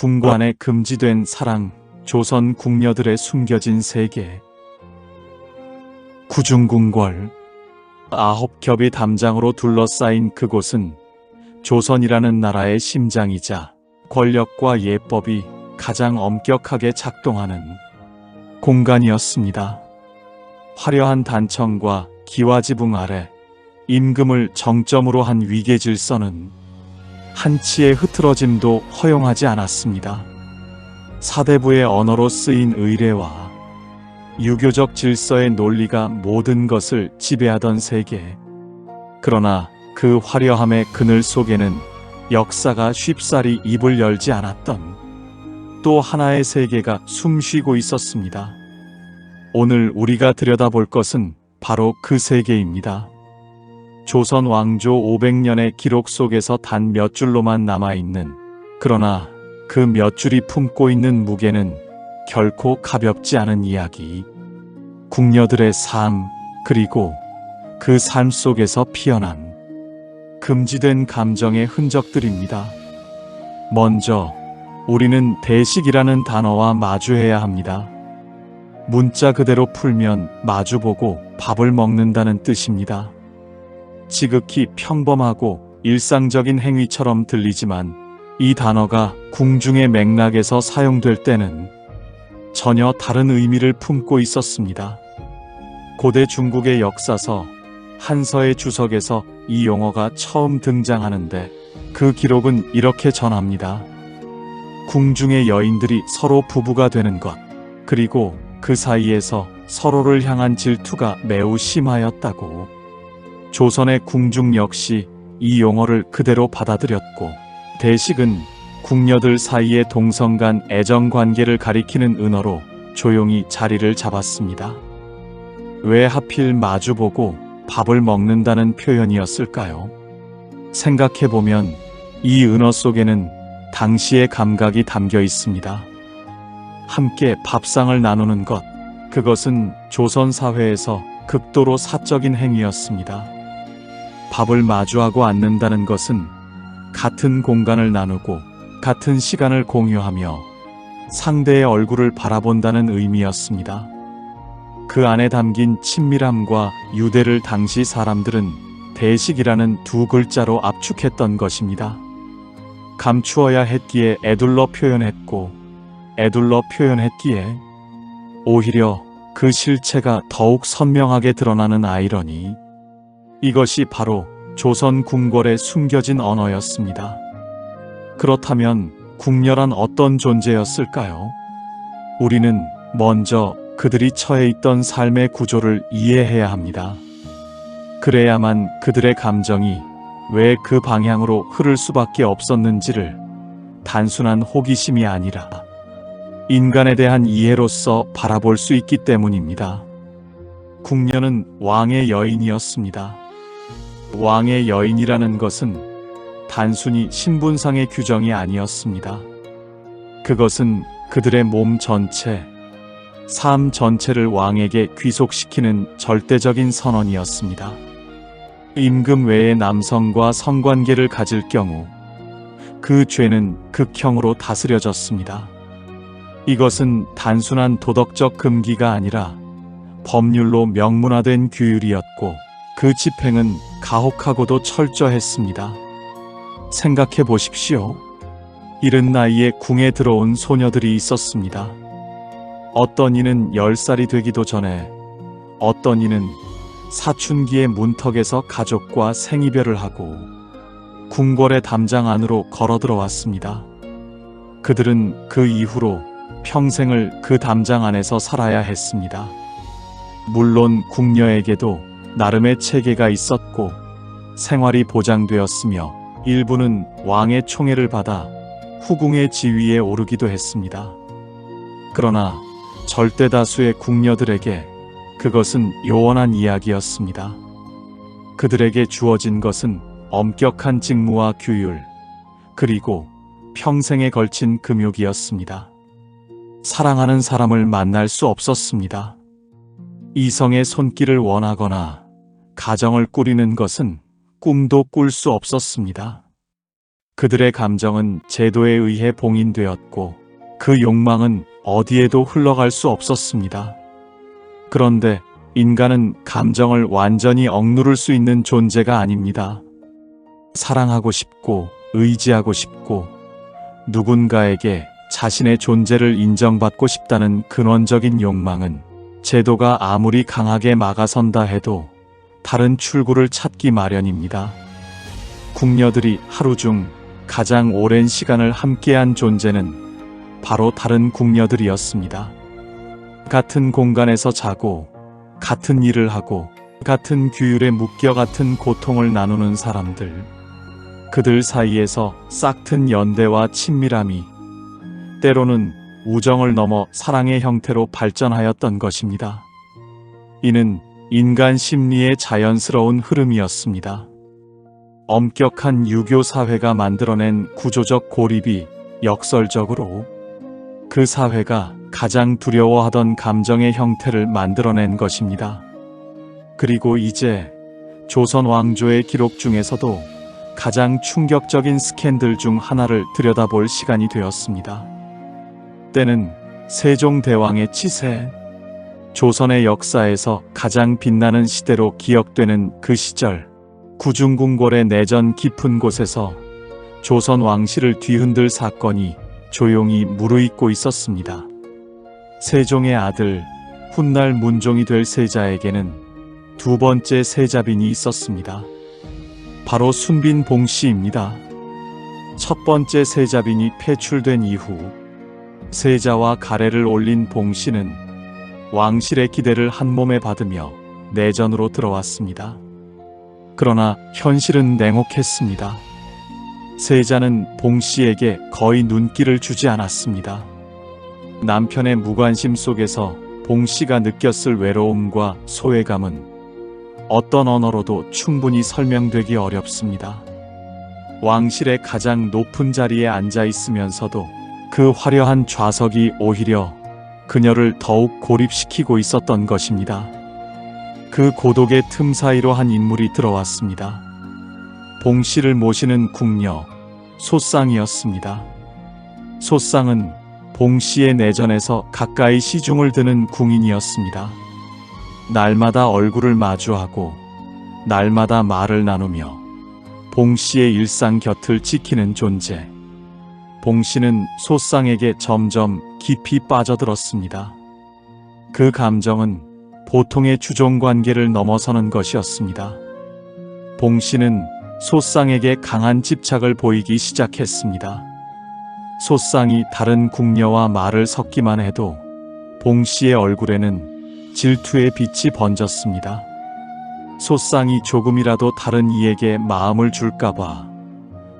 궁궐 안에 금지된 사랑, 조선 궁녀들의 숨겨진 세계. 구중궁궐. 9겹의 담장으로 둘러싸인 그곳은 조선이라는 나라의 심장이자 권력과 예법이 가장 엄격하게 작동하는 공간이었습니다. 화려한 단청과 기와지붕 아래 임금을 정점으로 한 위계 질서는 한치의 흐트러짐도 허용하지 않았습니다. 사대부의 언어로 쓰인 의례와 유교적 질서의 논리가 모든 것을 지배하던 세계. 그러나 그 화려함의 그늘 속에는 역사가 쉽사리 입을 열지 않았던 또 하나의 세계가 숨쉬고 있었습니다. 오늘 우리가 들여다볼 것은 바로 그 세계입니다. 조선 왕조 500년의 기록 속에서 단 몇 줄로만 남아있는, 그러나 그 몇 줄이 품고 있는 무게는 결코 가볍지 않은 이야기. 궁녀들의 삶, 그리고 그 삶 속에서 피어난 금지된 감정의 흔적들입니다. 먼저 우리는 대식이라는 단어와 마주해야 합니다. 문자 그대로 풀면 마주보고 밥을 먹는다는 뜻입니다. 지극히 평범하고 일상적인 행위처럼 들리지만 이 단어가 궁중의 맥락에서 사용될 때는 전혀 다른 의미를 품고 있었습니다. 고대 중국의 역사서 한서의 주석에서 이 용어가 처음 등장하는데 그 기록은 이렇게 전합니다. 궁중의 여인들이 서로 부부가 되는 것, 그리고 그 사이에서 서로를 향한 질투가 매우 심하였다고. 조선의 궁중 역시 이 용어를 그대로 받아들였고, 대식은 궁녀들 사이의 동성 간 애정 관계를 가리키는 은어로 조용히 자리를 잡았습니다. 왜 하필 마주보고 밥을 먹는다는 표현이었을까요? 생각해보면 이 은어 속에는 당시의 감각이 담겨 있습니다. 함께 밥상을 나누는 것, 그것은 조선 사회에서 극도로 사적인 행위였습니다. 밥을 마주하고 앉는다는 것은 같은 공간을 나누고 같은 시간을 공유하며 상대의 얼굴을 바라본다는 의미였습니다. 그 안에 담긴 친밀함과 유대를 당시 사람들은 대식이라는 두 글자로 압축했던 것입니다. 감추어야 했기에 에둘러 표현했고, 에둘러 표현했기에 오히려 그 실체가 더욱 선명하게 드러나는 아이러니. 이것이 바로 조선 궁궐의 숨겨진 언어였습니다. 그렇다면 궁녀란 어떤 존재였을까요? 우리는 먼저 그들이 처해 있던 삶의 구조를 이해해야 합니다. 그래야만 그들의 감정이 왜 그 방향으로 흐를 수밖에 없었는지를 단순한 호기심이 아니라 인간에 대한 이해로서 바라볼 수 있기 때문입니다. 궁녀는 왕의 여인이었습니다. 왕의 여인이라는 것은 단순히 신분상의 규정이 아니었습니다. 그것은 그들의 몸 전체, 삶 전체를 왕에게 귀속시키는 절대적인 선언이었습니다. 임금 외의 남성과 성관계를 가질 경우 그 죄는 극형으로 다스려졌습니다. 이것은 단순한 도덕적 금기가 아니라 법률로 명문화된 규율이었고, 그 집행은 가혹하고도 철저했습니다. 생각해 보십시오. 이른 나이에 궁에 들어온 소녀들이 있었습니다. 어떤 이는 10살이 되기도 전에, 어떤 이는 사춘기의 문턱에서 가족과 생이별을 하고 궁궐의 담장 안으로 걸어 들어왔습니다. 그들은 그 이후로 평생을 그 담장 안에서 살아야 했습니다. 물론 궁녀에게도 나름의 체계가 있었고 생활이 보장되었으며 일부는 왕의 총애를 받아 후궁의 지위에 오르기도 했습니다. 그러나 절대 다수의 궁녀들에게 그것은 요원한 이야기였습니다. 그들에게 주어진 것은 엄격한 직무와 규율, 그리고 평생에 걸친 금욕이었습니다. 사랑하는 사람을 만날 수 없었습니다. 이성의 손길을 원하거나 가정을 꾸리는 것은 꿈도 꿀 수 없었습니다. 그들의 감정은 제도에 의해 봉인되었고 그 욕망은 어디에도 흘러갈 수 없었습니다. 그런데 인간은 감정을 완전히 억누를 수 있는 존재가 아닙니다. 사랑하고 싶고 의지하고 싶고 누군가에게 자신의 존재를 인정받고 싶다는 근원적인 욕망은 제도가 아무리 강하게 막아선다 해도 다른 출구를 찾기 마련입니다. 궁녀들이 하루 중 가장 오랜 시간을 함께한 존재는 바로 다른 궁녀들이었습니다. 같은 공간에서 자고, 같은 일을 하고, 같은 규율에 묶여 같은 고통을 나누는 사람들. 그들 사이에서 싹튼 연대와 친밀함이 때로는 우정을 넘어 사랑의 형태로 발전하였던 것입니다. 이는 인간 심리의 자연스러운 흐름이었습니다. 엄격한 유교 사회가 만들어낸 구조적 고립이 역설적으로 그 사회가 가장 두려워하던 감정의 형태를 만들어낸 것입니다. 그리고 이제 조선 왕조의 기록 중에서도 가장 충격적인 스캔들 중 하나를 들여다볼 시간이 되었습니다. 때는 세종대왕의 치세. 조선의 역사에서 가장 빛나는 시대로 기억되는 그 시절, 구중궁궐의 내전 깊은 곳에서 조선 왕실을 뒤흔들 사건이 조용히 무르익고 있었습니다. 세종의 아들, 훗날 문종이 될 세자에게는 두 번째 세자빈이 있었습니다. 바로 순빈 봉씨입니다. 첫 번째 세자빈이 폐출된 이후 세자와 가래를 올린 봉씨는 왕실의 기대를 한몸에 받으며 내전으로 들어왔습니다. 그러나 현실은 냉혹했습니다. 세자는 봉씨에게 거의 눈길을 주지 않았습니다. 남편의 무관심 속에서 봉씨가 느꼈을 외로움과 소외감은 어떤 언어로도 충분히 설명되기 어렵습니다. 왕실의 가장 높은 자리에 앉아 있으면서도 그 화려한 좌석이 오히려 그녀를 더욱 고립시키고 있었던 것입니다. 그 고독의 틈 사이로 한 인물이 들어왔습니다. 봉씨를 모시는 궁녀, 소쌍이었습니다. 소쌍은 봉씨의 내전에서 가까이 시중을 드는 궁인이었습니다. 날마다 얼굴을 마주하고 날마다 말을 나누며 봉씨의 일상 곁을 지키는 존재. 봉씨는 소쌍에게 점점 깊이 빠져들었습니다. 그 감정은 보통의 주종관계를 넘어서는 것이었습니다. 봉씨는 소쌍에게 강한 집착을 보이기 시작했습니다. 소쌍이 다른 궁녀와 말을 섞기만 해도 봉씨의 얼굴에는 질투의 빛이 번졌습니다. 소쌍이 조금이라도 다른 이에게 마음을 줄까봐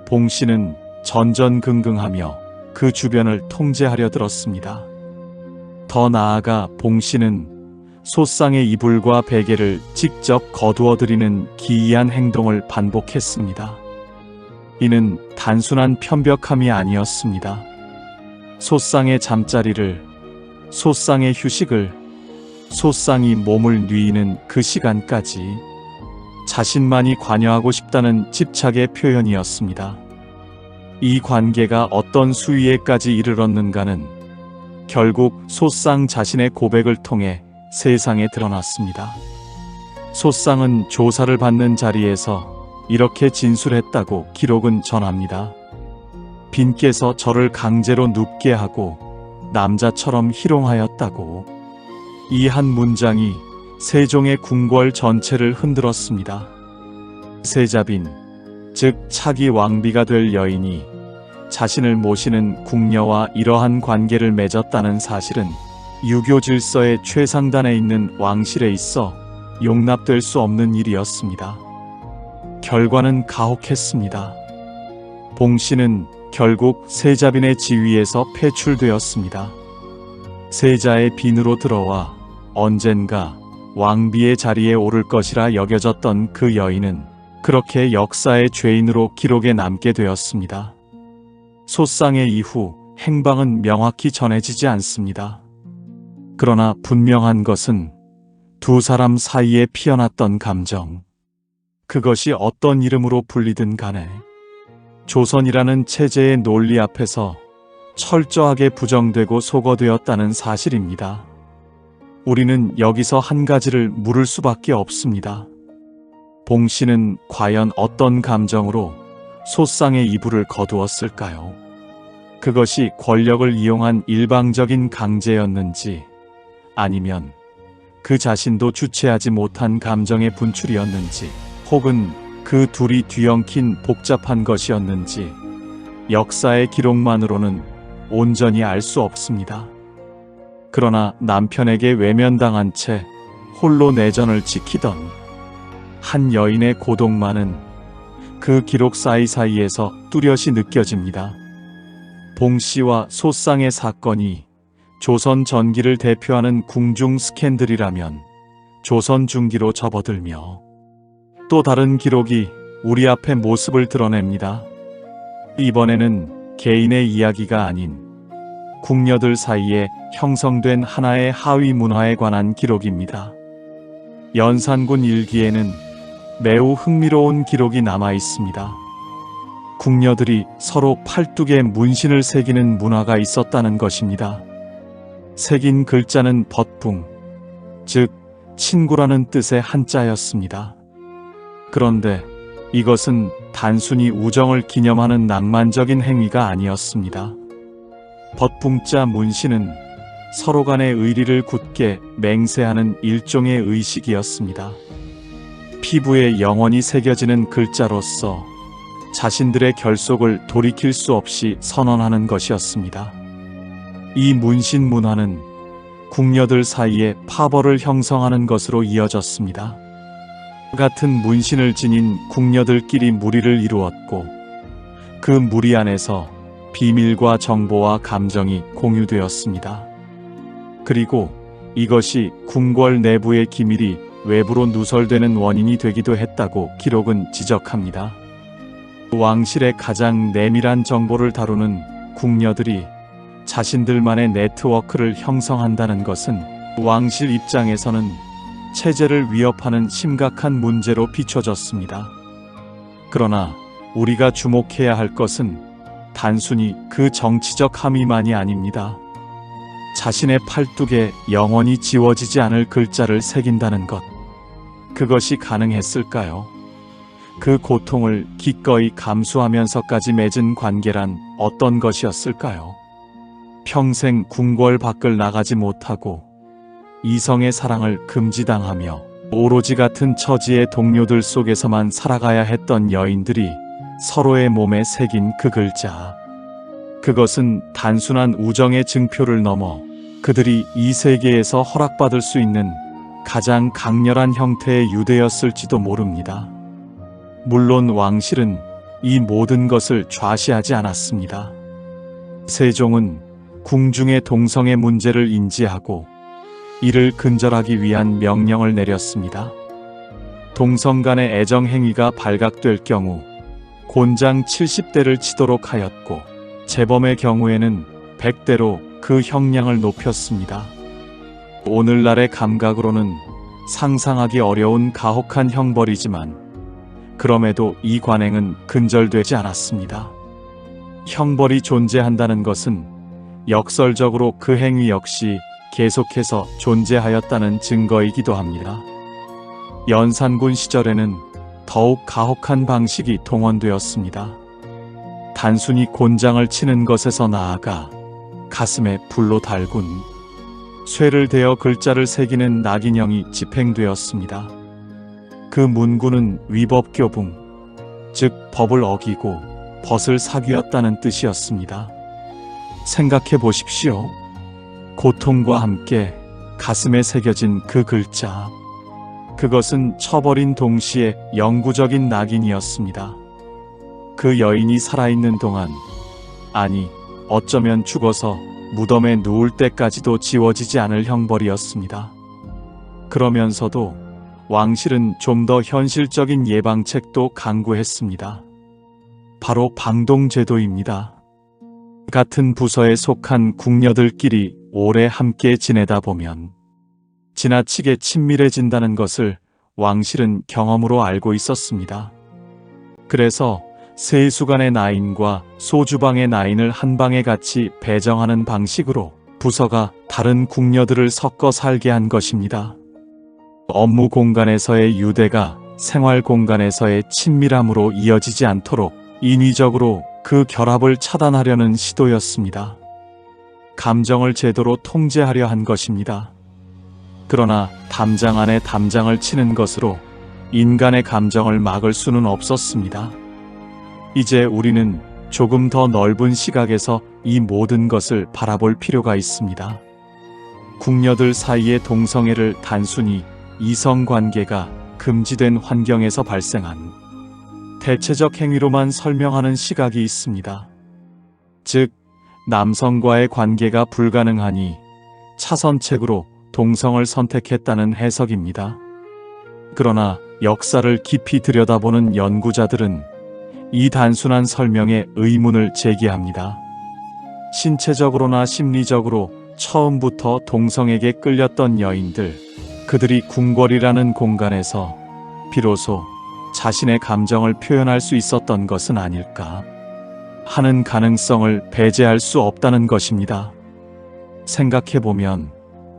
봉씨는 전전긍긍하며 그 주변을 통제하려 들었습니다. 더 나아가 봉씨는 소쌍의 이불과 베개를 직접 거두어들이는 기이한 행동을 반복했습니다. 이는 단순한 편벽함이 아니었습니다. 소쌍의 잠자리를, 소쌍의 휴식을, 소쌍이 몸을 뉘이는 그 시간까지 자신만이 관여하고 싶다는 집착의 표현이었습니다. 이 관계가 어떤 수위에까지 이르렀는가는 결국 소쌍 자신의 고백을 통해 세상에 드러났습니다. 소쌍은 조사를 받는 자리에서 이렇게 진술했다고 기록은 전합니다. 빈께서 저를 강제로 눕게 하고 남자처럼 희롱하였다고. 이 한 문장이 세종의 궁궐 전체를 흔들었습니다. 세자빈, 즉 차기 왕비가 될 여인이 자신을 모시는 궁녀와 이러한 관계를 맺었다는 사실은 유교 질서의 최상단에 있는 왕실에 있어 용납될 수 없는 일이었습니다. 결과는 가혹했습니다. 봉씨는 결국 세자빈의 지위에서 폐출되었습니다. 세자의 빈으로 들어와 언젠가 왕비의 자리에 오를 것이라 여겨졌던 그 여인은 그렇게 역사의 죄인으로 기록에 남게 되었습니다. 소쌍의 이후 행방은 명확히 전해지지 않습니다. 그러나 분명한 것은 두 사람 사이에 피어났던 감정, 그것이 어떤 이름으로 불리든 간에 조선이라는 체제의 논리 앞에서 철저하게 부정되고 소거되었다는 사실입니다. 우리는 여기서 한 가지를 물을 수밖에 없습니다. 봉 씨는 과연 어떤 감정으로 소상의 이불을 거두었을까요? 그것이 권력을 이용한 일방적인 강제였는지, 아니면 그 자신도 주체하지 못한 감정의 분출이었는지, 혹은 그 둘이 뒤엉킨 복잡한 것이었는지 역사의 기록만으로는 온전히 알 수 없습니다. 그러나 남편에게 외면당한 채 홀로 내전을 지키던 한 여인의 고독만은 그 기록 사이사이에서 뚜렷이 느껴집니다. 봉 씨와 소상의 사건이 조선 전기를 대표하는 궁중 스캔들이라면 조선 중기로 접어들며 또 다른 기록이 우리 앞에 모습을 드러냅니다. 이번에는 개인의 이야기가 아닌 궁녀들 사이에 형성된 하나의 하위 문화에 관한 기록입니다. 연산군 일기에는 매우 흥미로운 기록이 남아 있습니다. 궁녀들이 서로 팔뚝에 문신을 새기는 문화가 있었다는 것입니다. 새긴 글자는 벗붕, 즉 친구라는 뜻의 한자였습니다. 그런데 이것은 단순히 우정을 기념하는 낭만적인 행위가 아니었습니다. 벗붕자 문신은 서로 간의 의리를 굳게 맹세하는 일종의 의식이었습니다. 피부에 영원히 새겨지는 글자로서 자신들의 결속을 돌이킬 수 없이 선언하는 것이었습니다. 이 문신 문화는 궁녀들 사이에 파벌을 형성하는 것으로 이어졌습니다. 같은 문신을 지닌 궁녀들끼리 무리를 이루었고, 그 무리 안에서 비밀과 정보와 감정이 공유되었습니다. 그리고 이것이 궁궐 내부의 기밀이 외부로 누설되는 원인이 되기도 했다고 기록은 지적합니다. 왕실의 가장 내밀한 정보를 다루는 궁녀들이 자신들만의 네트워크를 형성한다는 것은 왕실 입장에서는 체제를 위협하는 심각한 문제로 비춰졌습니다. 그러나 우리가 주목해야 할 것은 단순히 그 정치적 함의만이 아닙니다. 자신의 팔뚝에 영원히 지워지지 않을 글자를 새긴다는 것. 그것이 가능했을까요? 그 고통을 기꺼이 감수하면서까지 맺은 관계란 어떤 것이었을까요? 평생 궁궐 밖을 나가지 못하고 이성의 사랑을 금지당하며 오로지 같은 처지의 동료들 속에서만 살아가야 했던 여인들이 서로의 몸에 새긴 그 글자. 그것은 단순한 우정의 증표를 넘어 그들이 이 세계에서 허락받을 수 있는 가장 강렬한 형태의 유대였을지도 모릅니다. 물론 왕실은 이 모든 것을 좌시하지 않았습니다. 세종은 궁중의 동성애 문제를 인지하고 이를 근절하기 위한 명령을 내렸습니다. 동성 간의 애정 행위가 발각될 경우 곤장 70대를 치도록 하였고, 재범의 경우에는 100대로 그 형량을 높였습니다. 오늘날의 감각으로는 상상하기 어려운 가혹한 형벌이지만 그럼에도 이 관행은 근절되지 않았습니다. 형벌이 존재한다는 것은 역설적으로 그 행위 역시 계속해서 존재하였다는 증거이기도 합니다. 연산군 시절에는 더욱 가혹한 방식이 동원되었습니다. 단순히 곤장을 치는 것에서 나아가 가슴에 불로 달군 쇠를 대어 글자를 새기는 낙인형이 집행되었습니다. 그 문구는 위법교붕, 즉 법을 어기고 벗을 사귀었다는 뜻이었습니다. 생각해 보십시오. 고통과 함께 가슴에 새겨진 그 글자. 그것은 처벌인 동시에 영구적인 낙인이었습니다. 그 여인이 살아있는 동안, 아니 어쩌면 죽어서 무덤에 누울 때까지도 지워지지 않을 형벌이었습니다. 그러면서도 왕실은 좀 더 현실적인 예방책도 강구했습니다. 바로 방동제도입니다. 같은 부서에 속한 궁녀들끼리 오래 함께 지내다 보면 지나치게 친밀해진다는 것을 왕실은 경험으로 알고 있었습니다. 그래서 세수관의 나인과 소주방의 나인을 한 방에 같이 배정하는 방식으로 부서가 다른 궁녀들을 섞어 살게 한 것입니다. 업무 공간에서의 유대가 생활 공간에서의 친밀함으로 이어지지 않도록 인위적으로 그 결합을 차단하려는 시도였습니다. 감정을 제대로 통제하려 한 것입니다. 그러나 담장 안에 담장을 치는 것으로 인간의 감정을 막을 수는 없었습니다. 이제 우리는 조금 더 넓은 시각에서 이 모든 것을 바라볼 필요가 있습니다. 궁녀들 사이의 동성애를 단순히 이성관계가 금지된 환경에서 발생한 대체적 행위로만 설명하는 시각이 있습니다. 즉, 남성과의 관계가 불가능하니 차선책으로 동성을 선택했다는 해석입니다. 그러나 역사를 깊이 들여다보는 연구자들은 이 단순한 설명에 의문을 제기합니다. 신체적으로나 심리적으로 처음부터 동성에게 끌렸던 여인들, 그들이 궁궐이라는 공간에서 비로소 자신의 감정을 표현할 수 있었던 것은 아닐까 하는 가능성을 배제할 수 없다는 것입니다. 생각해보면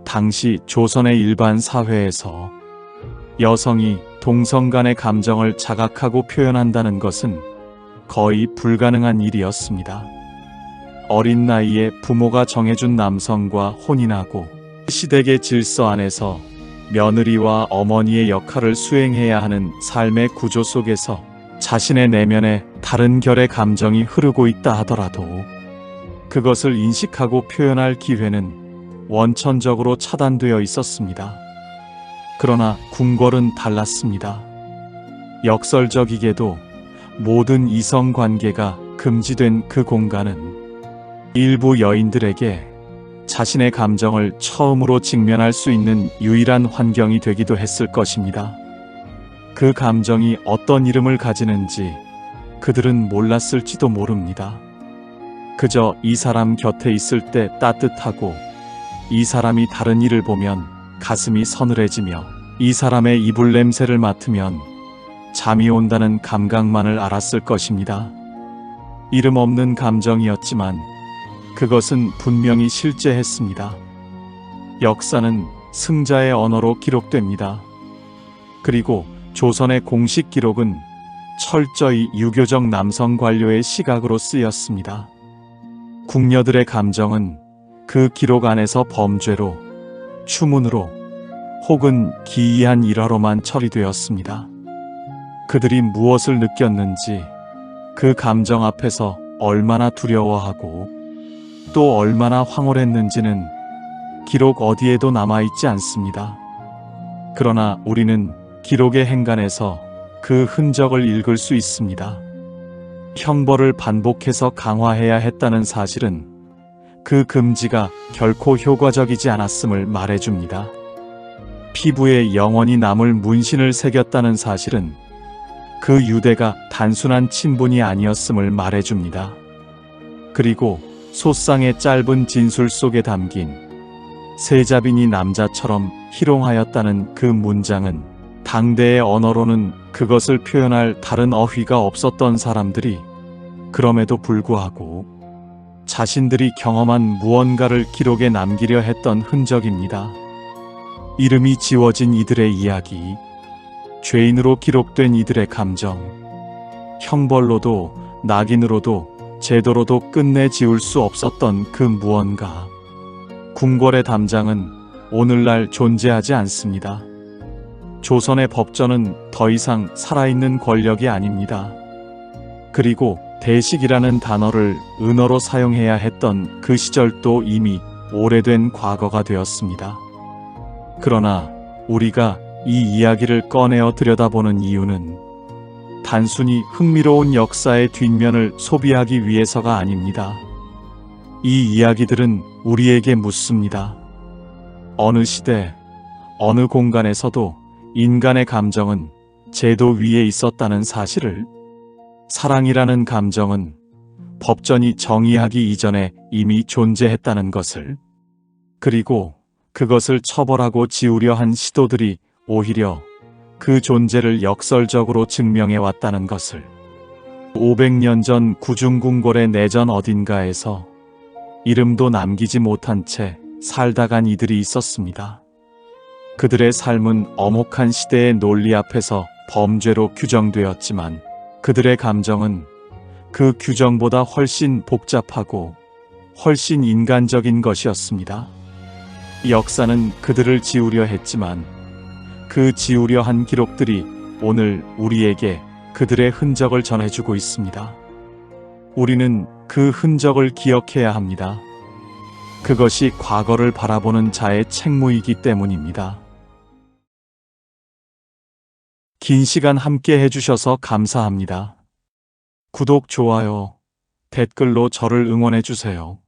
당시 조선의 일반 사회에서 여성이 동성 간의 감정을 자각하고 표현한다는 것은 거의 불가능한 일이었습니다. 어린 나이에 부모가 정해준 남성과 혼인하고 시댁의 질서 안에서 며느리와 어머니의 역할을 수행해야 하는 삶의 구조 속에서 자신의 내면에 다른 결의 감정이 흐르고 있다 하더라도 그것을 인식하고 표현할 기회는 원천적으로 차단되어 있었습니다. 그러나 궁궐은 달랐습니다. 역설적이게도 모든 이성관계가 금지된 그 공간은 일부 여인들에게 자신의 감정을 처음으로 직면할 수 있는 유일한 환경이 되기도 했을 것입니다. 그 감정이 어떤 이름을 가지는지 그들은 몰랐을지도 모릅니다. 그저 이 사람 곁에 있을 때 따뜻하고 이 사람이 다른 이를 보면 가슴이 서늘해지며 이 사람의 이불 냄새를 맡으면 잠이 온다는 감각만을 알았을 것입니다. 이름 없는 감정이었지만 그것은 분명히 실제했습니다. 역사는 승자의 언어로 기록됩니다. 그리고 조선의 공식 기록은 철저히 유교적 남성 관료의 시각으로 쓰였습니다. 궁녀들의 감정은 그 기록 안에서 범죄로, 추문으로 혹은 기이한 일화로만 처리되었습니다. 그들이 무엇을 느꼈는지, 그 감정 앞에서 얼마나 두려워하고 또 얼마나 황홀했는지는 기록 어디에도 남아있지 않습니다. 그러나 우리는 기록의 행간에서 그 흔적을 읽을 수 있습니다. 형벌을 반복해서 강화해야 했다는 사실은 그 금지가 결코 효과적이지 않았음을 말해줍니다. 피부에 영원히 남을 문신을 새겼다는 사실은 그 유대가 단순한 친분이 아니었음을 말해줍니다. 그리고 소상의 짧은 진술 속에 담긴 세자빈이 남자처럼 희롱하였다는 그 문장은 당대의 언어로는 그것을 표현할 다른 어휘가 없었던 사람들이 그럼에도 불구하고 자신들이 경험한 무언가를 기록에 남기려 했던 흔적입니다. 이름이 지워진 이들의 이야기, 죄인으로 기록된 이들의 감정, 형벌로도 낙인으로도 제도로도 끝내 지울 수 없었던 그 무언가. 궁궐의 담장은 오늘날 존재하지 않습니다. 조선의 법전은 더 이상 살아있는 권력이 아닙니다. 그리고 대식이라는 단어를 은어로 사용해야 했던 그 시절도 이미 오래된 과거가 되었습니다. 그러나 우리가 이 이야기를 꺼내어 들여다보는 이유는 단순히 흥미로운 역사의 뒷면을 소비하기 위해서가 아닙니다. 이 이야기들은 우리에게 묻습니다. 어느 시대, 어느 공간에서도 인간의 감정은 제도 위에 있었다는 사실을, 사랑이라는 감정은 법전이 정의하기 이전에 이미 존재했다는 것을, 그리고 그것을 처벌하고 지우려 한 시도들이 오히려 그 존재를 역설적으로 증명해 왔다는 것을. 500년 전 구중궁궐의 내전 어딘가에서 이름도 남기지 못한 채 살다 간 이들이 있었습니다. 그들의 삶은 엄혹한 시대의 논리 앞에서 범죄로 규정되었지만 그들의 감정은 그 규정보다 훨씬 복잡하고 훨씬 인간적인 것이었습니다. 역사는 그들을 지우려 했지만 그 지우려 한 기록들이 오늘 우리에게 그들의 흔적을 전해주고 있습니다. 우리는 그 흔적을 기억해야 합니다. 그것이 과거를 바라보는 자의 책무이기 때문입니다. 긴 시간 함께 해주셔서 감사합니다. 구독, 좋아요, 댓글로 저를 응원해주세요.